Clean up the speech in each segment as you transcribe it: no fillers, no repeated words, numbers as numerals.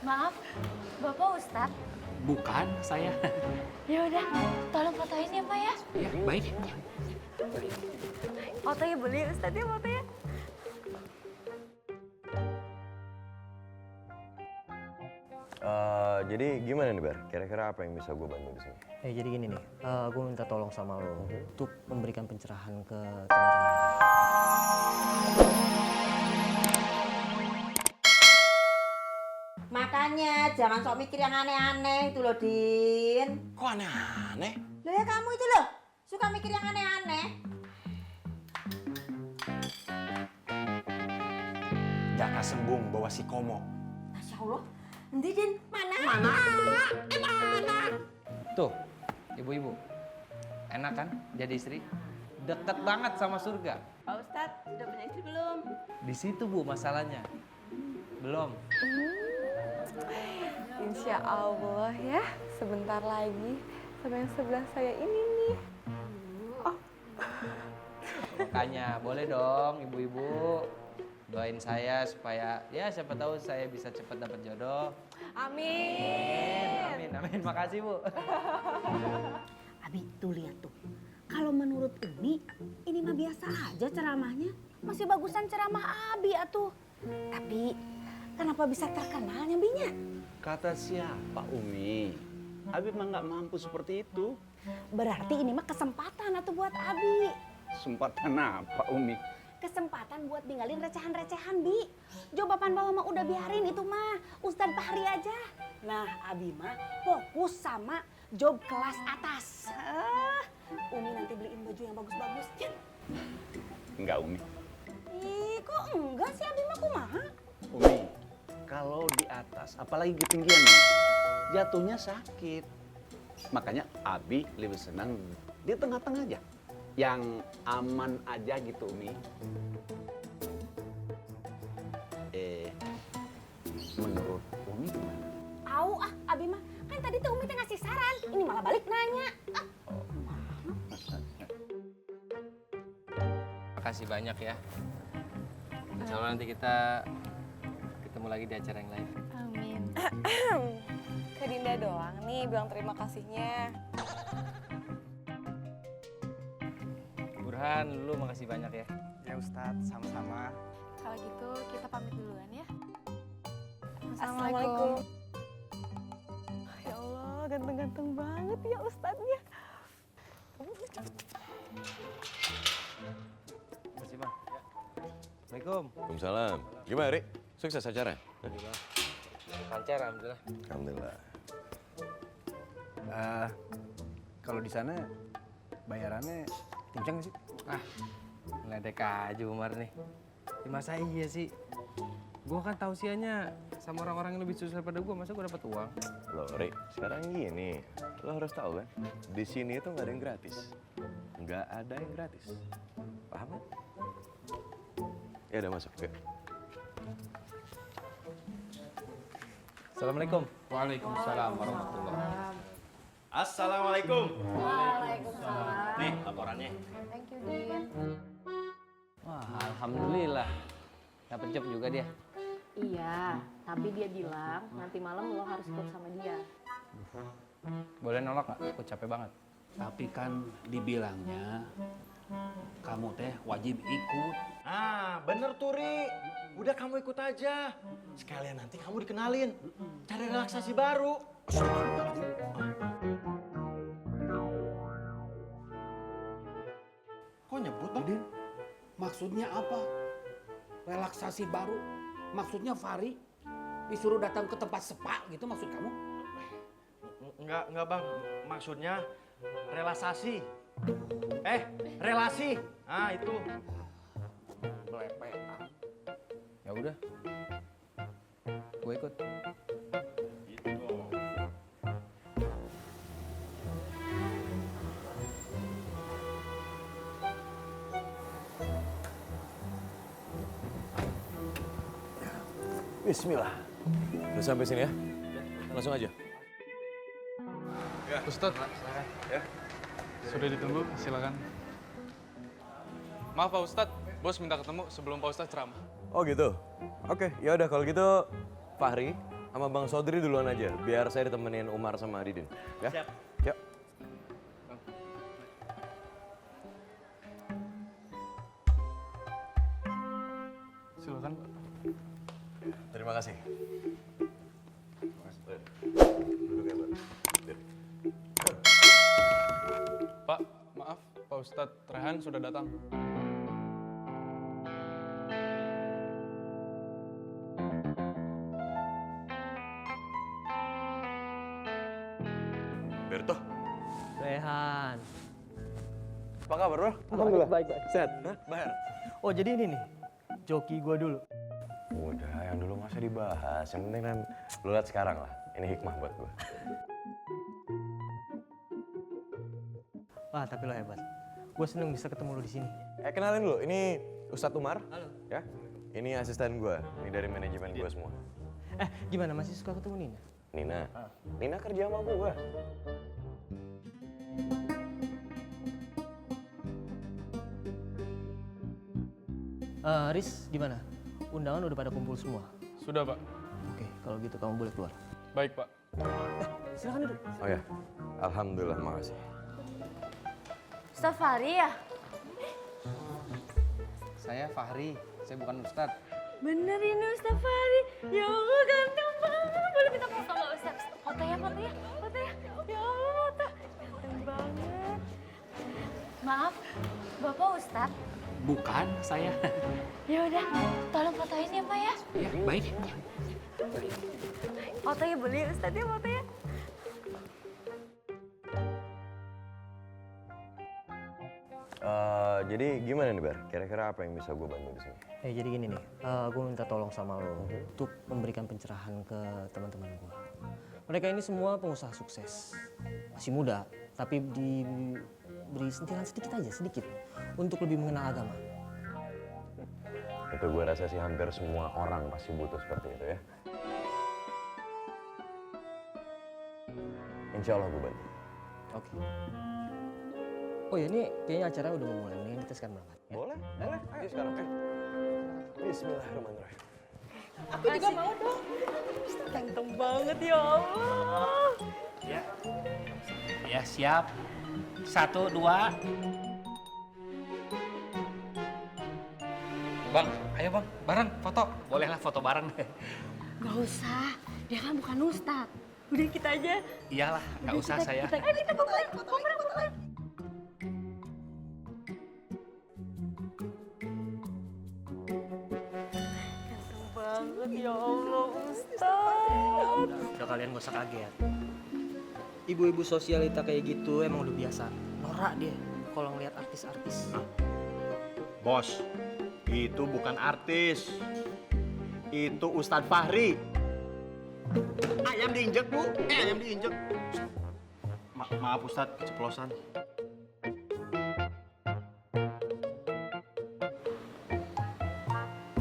Maaf, Bapak Ustadz? Bukan saya. Ya udah, tolong fotoin ya Pak ya. Ya, baik. Fotonya boleh ya Ustadz ya fotonya? Jadi gimana nih Bar? Kira-kira apa yang bisa gue bantu di sini? Jadi gini nih, gue minta tolong sama lo untuk memberikan pencerahan ke teman-teman. Makanya jangan sok mikir yang aneh-aneh itu loh, Din. Kok aneh-aneh? Loh ya kamu itu loh, suka mikir yang aneh-aneh. Jaka sembung bawa si Komo. Masya Allah, nanti Din, mana? Tuh, ibu-ibu, enak kan jadi istri? Deket banget sama surga. Pak Ustadz, sudah punya istri belum? Di situ Bu masalahnya. Belum. Insya Allah ya, sebentar lagi sama yang sebelah saya ini nih. Makanya boleh dong ibu-ibu doain saya supaya ya siapa tahu saya bisa cepat dapat jodoh. Amin. Amin, amin. Makasih Bu. Abi, tuh lihat tuh. Kalau menurut Umi, ini mah biasa aja ceramahnya. Masih bagusan ceramah Abi atuh. Tapi kenapa bisa terkenalnya Binya? Kata siapa Umi? Abi mah nggak mampu seperti itu. Berarti ini mah kesempatan atuh buat Abi. Kesempatan apa Umi? Kesempatan buat ninggalin recehan-recehan, Bi. Jawaban bawah mah udah biarin itu mah. Ustadz Fahri aja. Nah, Abi mah fokus sama job kelas atas. Umi nanti beliin baju yang bagus-bagus. Enggak Umi. Ih, kok enggak sih Abi mah kumaha? Umi, kalau di atas, apalagi ketinggian nih, jatuhnya sakit. Makanya Abi lebih senang di tengah-tengah aja. Yang aman aja gitu Umi. Menurut Umi gimana? Au Abi mah kan tadi tuh Umi teh ngasih saran. Ini malah balik nanya. Makasih banyak ya. Insya Allah nanti kita ketemu lagi di acara yang lain. Amin. Ke Dinda doang nih bilang terima kasihnya. Burhan, lu makasih banyak ya. Ya Ustadz, sama-sama. Kalau gitu kita pamit duluan ya. Assalamualaikum. Ya Allah, ganteng-ganteng banget ya Ustadznya. Makasih Bang. Ya. Assalamualaikum. Waalaikumsalam. Gimana Rik? Sukses acara? Lancar, alhamdulillah. Alhamdulillah. Kalau di sana bayarannya kenceng nggak sih? Ngeledek aja Umar nih. Ya, masa iya sih? Gua kan tausiahnya sama orang-orang yang lebih susah daripada gua, masa gua dapat uang? Loh Rik, sekarang gini. Lo harus tahu kan, di sini itu nggak ada yang gratis. Nggak ada yang gratis. Paham kan? Ya udah masuk, yuk. Assalamualaikum. Waalaikumsalam warahmatullahi wabarakatuh. Assalamualaikum. Waalaikumsalam. Nih laporannya. Thank you, Din. Wah, alhamdulillah. Dapat job juga dia. Iya, tapi dia bilang nanti malam lo harus ikut sama dia. Boleh nolak nggak? Aku capek banget. Tapi kan dibilangnya kamu teh wajib ikut. Ah, bener tuh Ri. Udah kamu ikut aja. Sekalian nanti kamu dikenalin. Cari relaksasi baru. Kok nyebut Bang? Din, maksudnya apa? Relaksasi baru? Maksudnya Fahri disuruh datang ke tempat spa gitu maksud kamu? Enggak Bang. Maksudnya relaksasi. Relasi. Ah, itu. Belepetan. Ya udah. Gue ikut. Bismillah. Udah sampai sini ya? Langsung aja. Ustadz, sudah ditunggu, silakan. Maaf Pak Ustadz, bos minta ketemu sebelum Pak Ustadz ceramah. Oh gitu. Oke, ya udah kalau gitu Fahri, sama Bang Sodri duluan aja, biar saya ditemenin Umar sama Didin. Ya? Siap. Yuk. Silakan, Pak. Terima kasih. Duduk ya, Pak. Pak, maaf, Pak Ustadz Rehan sudah datang. Berto, Rehan. apa kabar bro? Alhamdulillah. Baik. Sehat? Hah? Bahar? Oh jadi ini nih, joki gua dulu. Udah, yang dulu nggak usah dibahas. Yang penting kan lu lihat sekarang lah. Ini hikmah buat gua. Wah tapi lo hebat. Gue seneng bisa ketemu lo di sini. Kenalin dulu, ini Ustadz Umar. Halo. Ya, ini asisten gua. Ini dari manajemen gua semua. Gimana masih suka ketemu Nina? Nina, Nina kerja sama gua. Riz, gimana? Undangan udah pada kumpul semua? Sudah, Pak. Oke, kalau gitu kamu boleh keluar. Baik, Pak. Silakan duduk. Oh ya, alhamdulillah, makasih. Ustadz Fahri ya? Saya Fahri, saya bukan Ustadz. Bener ini Ustadz Fahri. Ya Allah ganteng banget. Boleh minta foto nggak Ustadz? Foto ya. Ya Allah foto. Ganteng banget. Maaf, Bapak Ustadz? Bukan, saya. Ya udah, tolong fotoin ya Pak ya. Ya, baik. Fotonya boleh Ustadz ya fotonya. Jadi gimana nih Bar? Kira-kira apa yang bisa gue bantu di sini? Jadi gini nih, gue minta tolong sama lo untuk memberikan pencerahan ke teman-teman gue. Mereka ini semua pengusaha sukses, masih muda, tapi diberi sentilan sedikit untuk lebih mengenal agama. Itu gue rasa sih hampir semua orang pasti butuh seperti itu ya. Insya Allah gue bantu. Oke. Oh ya, ini kayaknya acara udah mau mulai, mendingan kita sekarang berangkat. Ya? Boleh. Ayo sekarang. Bismillahirrahmanirrahim. Aku juga mau dong. Ganteng banget ya Allah. Ya. Ya, siap. 1, 2. Bang, ayo bang, bareng foto. Bolehlah foto bareng. Gak usah, dia kan bukan Ustadz. Udah kita aja. Iyalah, nggak usah saya. Kita foto lagi. Ganteng banget ya Allah Ustadz. Udah kalian gak usah kaget. Ibu-ibu sosialita kayak gitu emang udah biasa. Norak dia kalau ngeliat artis-artis. Bos, itu bukan artis. Itu Ustadz Fahri. Ayam diinjek, Bu. Ayam diinjek. Maaf Ustadz, keceplosan.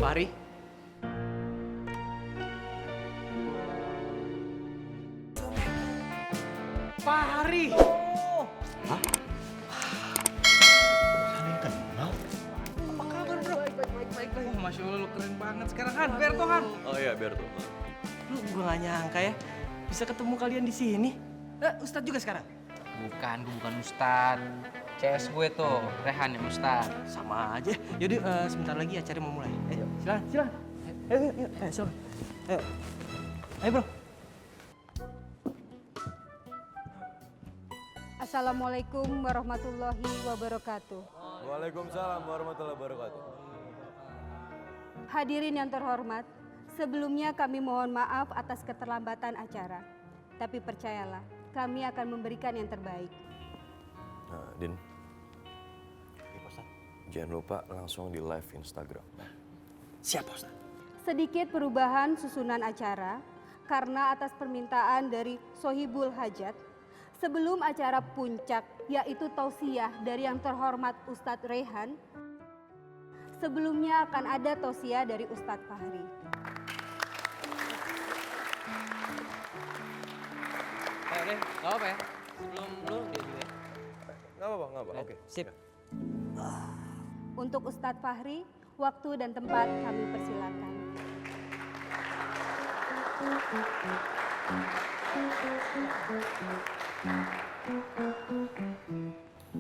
Fahri. Fahri. Oh. Hah? Saling kenal? Apa kabar bro? Baik. Oh, Masya Allah lu keren banget sekarang Han, Berto Han. Oh iya, Berto. Lu gue gak nyangka ya bisa ketemu kalian di sini. Ustadz juga sekarang? Bukan, gue bukan Ustadz. CS gue tuh, Rehan yang Ustadz. Sama aja. Yaudah sebentar lagi acara mau mulai. Silakan. Ayo, silakan. Ayo bro. Assalamualaikum warahmatullahi wabarakatuh. Waalaikumsalam warahmatullahi wabarakatuh. Hadirin yang terhormat, sebelumnya kami mohon maaf atas keterlambatan acara. Tapi percayalah, kami akan memberikan yang terbaik. Nah, Din. Jangan lupa langsung di live Instagram. Siap, Ustaz. Sedikit perubahan susunan acara karena atas permintaan dari Sohibul Hajat. Sebelum acara puncak yaitu tausiah dari yang terhormat Ustadz Rehan, sebelumnya akan ada tausiah dari Ustadz Fahri. Oke, gak apa ya? Sebelum lu dia juga ya? Gak apa-apa. Oke. Sip. Untuk Ustadz Fahri, waktu dan tempat kami persilakan.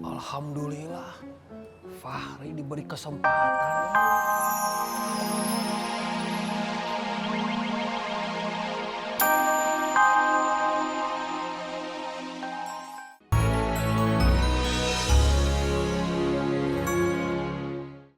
Alhamdulillah, Fahri diberi kesempatan.